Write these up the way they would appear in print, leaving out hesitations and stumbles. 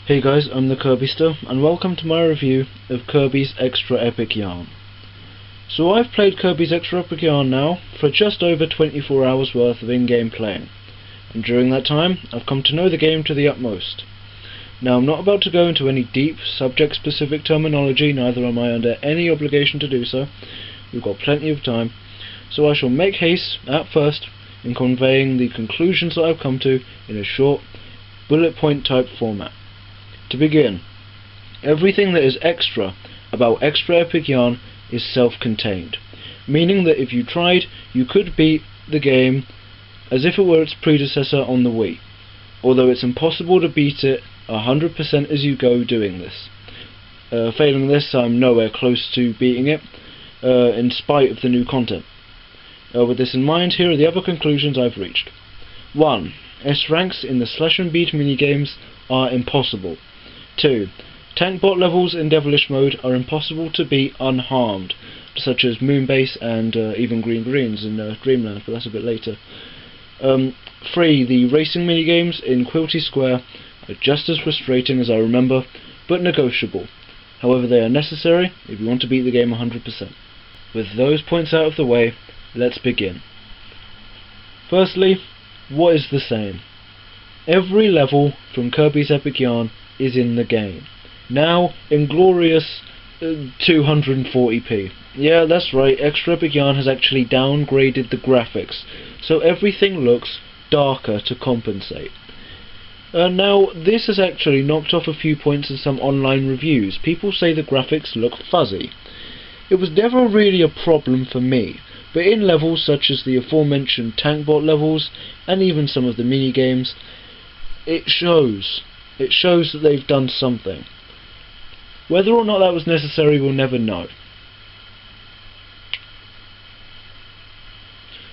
Hey guys, I'm the Kirbyster, and welcome to my review of Kirby's Extra Epic Yarn. So I've played Kirby's Extra Epic Yarn now for just over 24 hours worth of in-game playing, and during that time I've come to know the game to the utmost. Now I'm not about to go into any deep, subject-specific terminology, neither am I under any obligation to do so. We've got plenty of time, so I shall make haste, at first, in conveying the conclusions that I've come to in a short, bullet point type format. To begin, everything that is extra about Extra Epic Yarn is self-contained, meaning that if you tried, you could beat the game as if it were its predecessor on the Wii, although it's impossible to beat it 100% as you go doing this. Failing this, I'm nowhere close to beating it, in spite of the new content. With this in mind, here are the other conclusions I've reached. 1. S ranks in the slash and beat minigames are impossible. 2. Tank bot levels in Devilish mode are impossible to beat unharmed, such as Moonbase and even Green Greens in Dreamland, but that's a bit later. 3. The racing minigames in Quilty Square are just as frustrating as I remember, but negotiable. However, they are necessary if you want to beat the game 100%. With those points out of the way, let's begin. Firstly, what is the same? Every level from Kirby's Epic Yarn is in the game. Now, in glorious 240p. Yeah, that's right, Extra Epic Yarn has actually downgraded the graphics, so everything looks darker to compensate. Now, this has actually knocked off a few points in some online reviews. People say the graphics look fuzzy. It was never really a problem for me, but in levels such as the aforementioned tank bot levels, and even some of the minigames, it shows that they've done something. Whether or not that was necessary, we'll never know.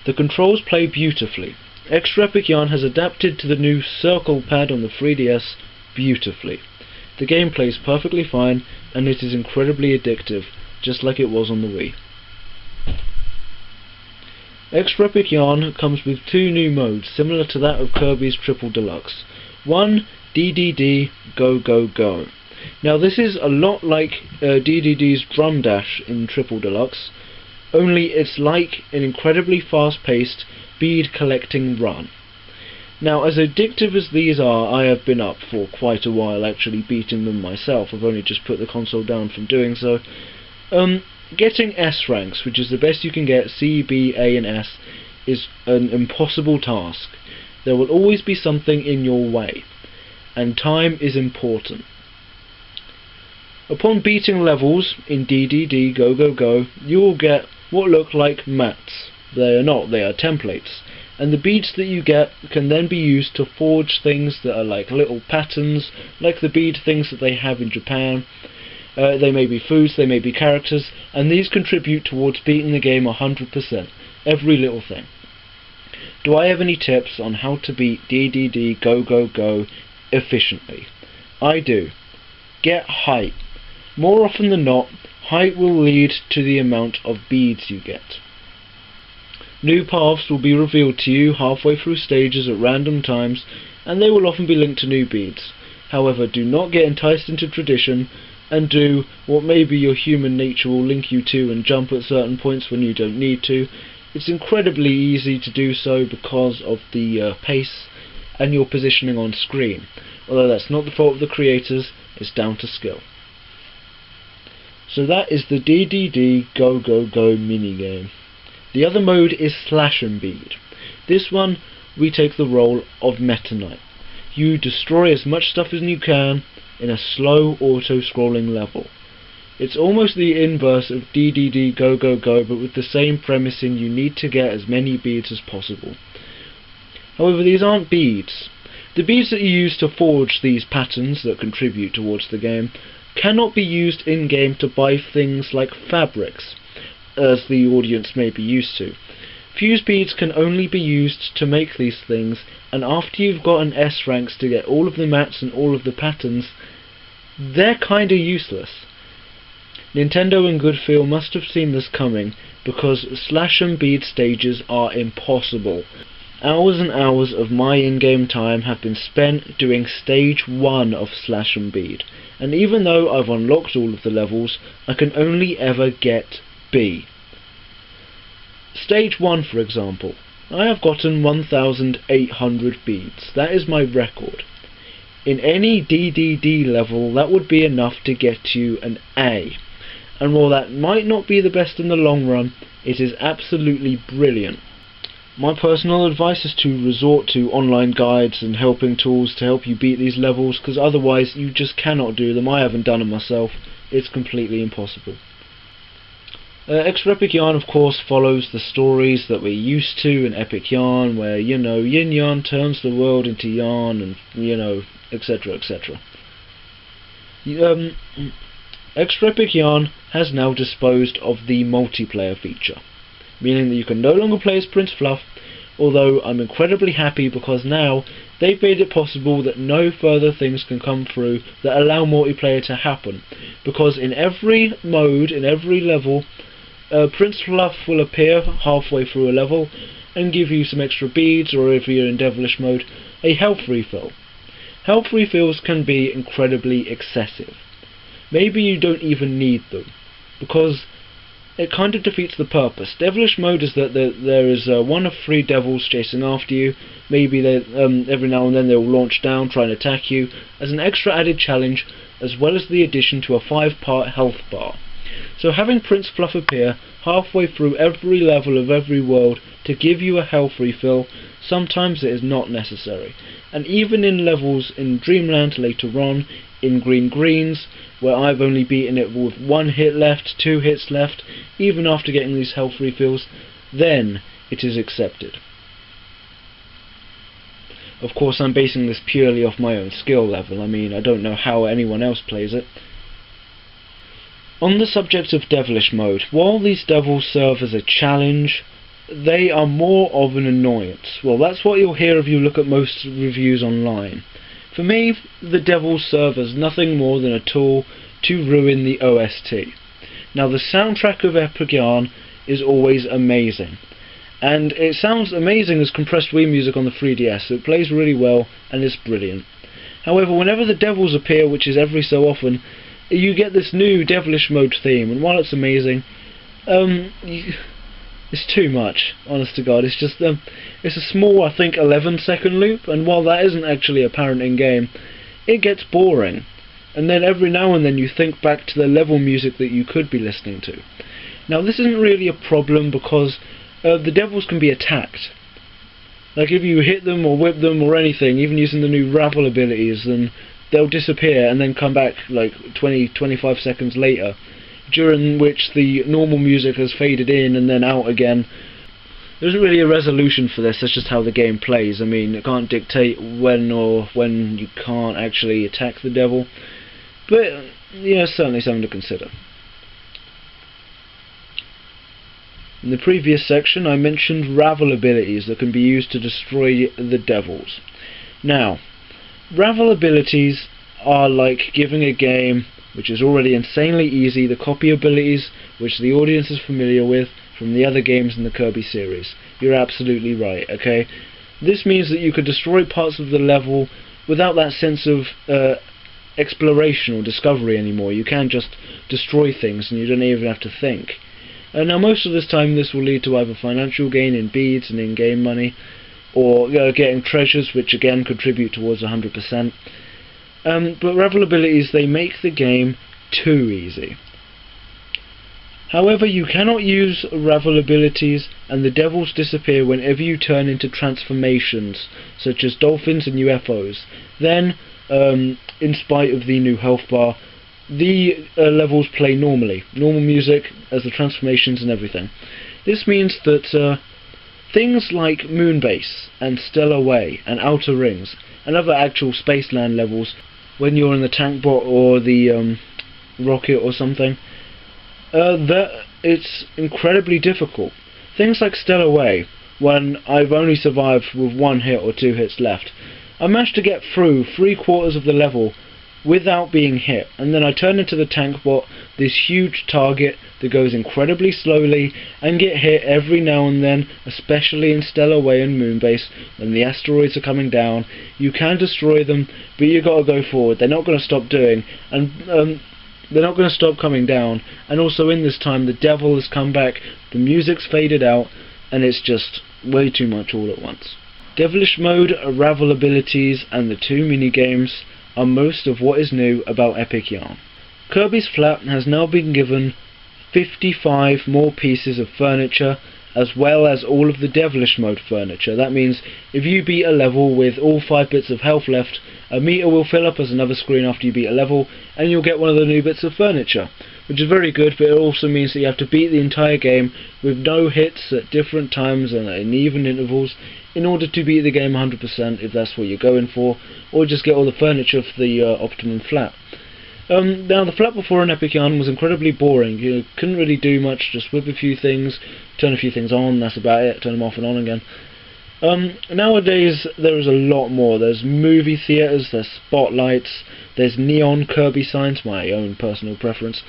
The controls play beautifully. Extra Epic Yarn has adapted to the new circle pad on the 3DS beautifully. The game plays perfectly fine, and it is incredibly addictive, just like it was on the Wii. Extra Epic Yarn comes with two new modes, similar to that of Kirby's Triple Deluxe. 1. DDD Go Go Go. Now this is a lot like DDD's Drum Dash in Triple Deluxe, only it's like an incredibly fast-paced bead collecting run. Now, as addictive as these are, I have been up for quite a while actually beating them myself. I've only just put the console down from doing so. Getting S ranks, which is the best you can get, C, B, A and S, is an impossible task. There will always be something in your way, and time is important. Upon beating levels in DDD Go Go Go, you will get what look like mats. They are not, they are templates, and the beads that you get can then be used to forge things that are like little patterns, like the bead things that they have in Japan. They may be foods, they may be characters, and these contribute towards beating the game 100%, every little thing. Do I have any tips on how to beat DDD Go Go Go efficiently? I do. Get height. More often than not, height will lead to the amount of beads you get. New paths will be revealed to you halfway through stages at random times, and they will often be linked to new beads. However, do not get enticed into tradition and do what maybe your human nature will link you to and jump at certain points when you don't need to. It's incredibly easy to do so because of the pace and your positioning on screen. Although that's not the fault of the creators, it's down to skill. So that is the DDD Go Go Go minigame. The other mode is Slash and Bead. This one, we take the role of Meta Knight. You destroy as much stuff as you can in a slow auto-scrolling level. It's almost the inverse of DDD Go Go Go, but with the same premise in you need to get as many beads as possible. However, these aren't beads. The beads that you use to forge these patterns that contribute towards the game cannot be used in-game to buy things like fabrics, as the audience may be used to. Fuse beads can only be used to make these things, and after you've gotten S ranks to get all of the mats and all of the patterns, they're kinda useless. Nintendo in good feel must have seen this coming, because slash and bead stages are impossible. Hours and hours of my in-game time have been spent doing stage 1 of Slash and Bead, and even though I've unlocked all of the levels, I can only ever get B. Stage 1, for example, I have gotten 1,800 beads. That is my record. In any DDD level, that would be enough to get you an A. And while that might not be the best in the long run, it is absolutely brilliant. My personal advice is to resort to online guides and helping tools to help you beat these levels, because otherwise you just cannot do them. I haven't done them myself. It's completely impossible. Extra Epic Yarn, of course, follows the stories that we're used to in Epic Yarn, where, you know, Yin Yarn turns the world into yarn, and, you know, etc, etc. Extra Epic Yarn has now disposed of the multiplayer feature, meaning that you can no longer play as Prince Fluff, although I'm incredibly happy because now they've made it possible that no further things can come through that allow multiplayer to happen, because in every mode, in every level, Prince Fluff will appear halfway through a level and give you some extra beads, or if you're in Devilish mode, a health refill. Health refills can be incredibly excessive. Maybe you don't even need them, because it kind of defeats the purpose. Devilish mode is that there is one of 3 devils chasing after you. Maybe they, every now and then they'll launch down, try and attack you, as an extra added challenge, as well as the addition to a 5-part health bar. So having Prince Fluff appear halfway through every level of every world to give you a health refill, sometimes it is not necessary. And even in levels in Dreamland later on, in Green Greens, where I've only beaten it with 1 hit left, 2 hits left, even after getting these health refills, then it is accepted. Of course, I'm basing this purely off my own skill level. I mean, I don't know how anyone else plays it. On the subject of Devilish mode, while these devils serve as a challenge, they are more of an annoyance. Well, that's what you'll hear if you look at most reviews online. For me, the devils serve as nothing more than a tool to ruin the OST. Now, the soundtrack of Epic Yarn is always amazing, and it sounds amazing as compressed Wii music on the 3DS. It plays really well and it's brilliant. However, whenever the devils appear, which is every so often, you get this new Devilish mode theme, and while it's amazing, it's too much, honest to God. It's just, it's a small, I think, 11-second loop, and while that isn't actually apparent in-game, it gets boring. And then every now and then you think back to the level music that you could be listening to. Now, this isn't really a problem because the devils can be attacked. Like, if you hit them or whip them or anything, even using the new Ravel abilities, then they'll disappear and then come back like 20-25 seconds later, during which the normal music has faded in and then out again. There isn't really a resolution for this, that's just how the game plays. I mean, it can't dictate when you can't actually attack the devil, but yeah, certainly something to consider. In the previous section I mentioned Ravel abilities that can be used to destroy the devils. Now, Ravel abilities are like giving a game, which is already insanely easy, the copy abilities which the audience is familiar with from the other games in the Kirby series. You're absolutely right, okay? This means that you could destroy parts of the level without that sense of exploration or discovery anymore. You can just destroy things and you don't even have to think. Now, most of this time this will lead to either financial gain in beads and in-game money, or getting treasures, which again contribute towards 100%. But Ravel abilities, they make the game too easy. However, you cannot use Ravel abilities and the devils disappear whenever you turn into transformations, such as dolphins and UFOs. Then, in spite of the new health bar, the levels play normally. Normal music as the transformations and everything. This means that things like Moonbase and Stellar Way and Outer Rings and other actual Spaceland levels, when you're in the tank bot or the rocket or something, that it's incredibly difficult. Things like Stellar Way, when I've only survived with 1 hit or 2 hits left, I managed to get through 3/4 of the level without being hit, and then I turn into the tank bot, this huge target that goes incredibly slowly, and get hit every now and then, especially in Stellar Way and Moonbase when the asteroids are coming down. You can destroy them, but you gotta go forward. They're not gonna stop doing, and they're not gonna stop coming down. And also in this time the devil has come back, the music's faded out, and it's just way too much all at once. Devilish Mode, Ravel abilities, and the 2 minigames are most of what is new about Epic Yarn. Kirby's flat has now been given 55 more pieces of furniture, as well as all of the Devilish Mode furniture. That means if you beat a level with all 5 bits of health left, a meter will fill up as another screen after you beat a level, and you'll get one of the new bits of furniture, which is very good, but it also means that you have to beat the entire game with no hits at different times and in even intervals in order to beat the game 100% if that's what you're going for, or just get all the furniture for the optimum flat. Now, the flat before in Epic Yarn was incredibly boring. You couldn't really do much, just whip a few things, turn a few things on, that's about it, turn them off and on again. Nowadays, there is a lot more. There's movie theatres, there's spotlights, there's neon Kirby signs, my own personal preference.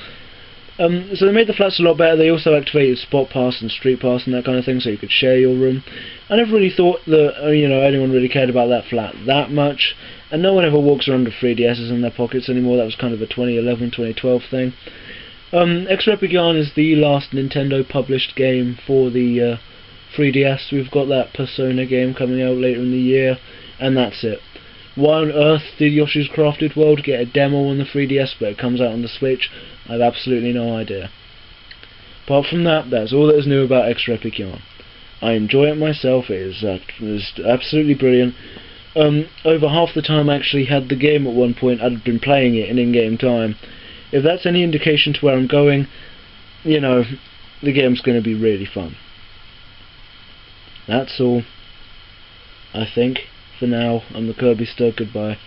So they made the flats a lot better. They also activated Spot Pass and Street Pass and that kind of thing, so you could share your room. I never really thought that anyone really cared about that flat that much, and no one ever walks around with 3DSs in their pockets anymore. That was kind of a 2011, 2012 thing. Extra Epic Yarn is the last Nintendo published game for the 3DS. We've got that Persona game coming out later in the year, and that's it. Why on earth did Yoshi's Crafted World get a demo on the 3DS but it comes out on the Switch? I have absolutely no idea. Apart from that, that's all that is new about Extra Epic Yarn. I enjoy it myself. It is absolutely brilliant. Over half the time I actually had the game at one point, I'd been playing it in in-game time. If that's any indication to where I'm going, the game's going to be really fun. That's all, I think, for now. I'm the Kirbyster. Goodbye.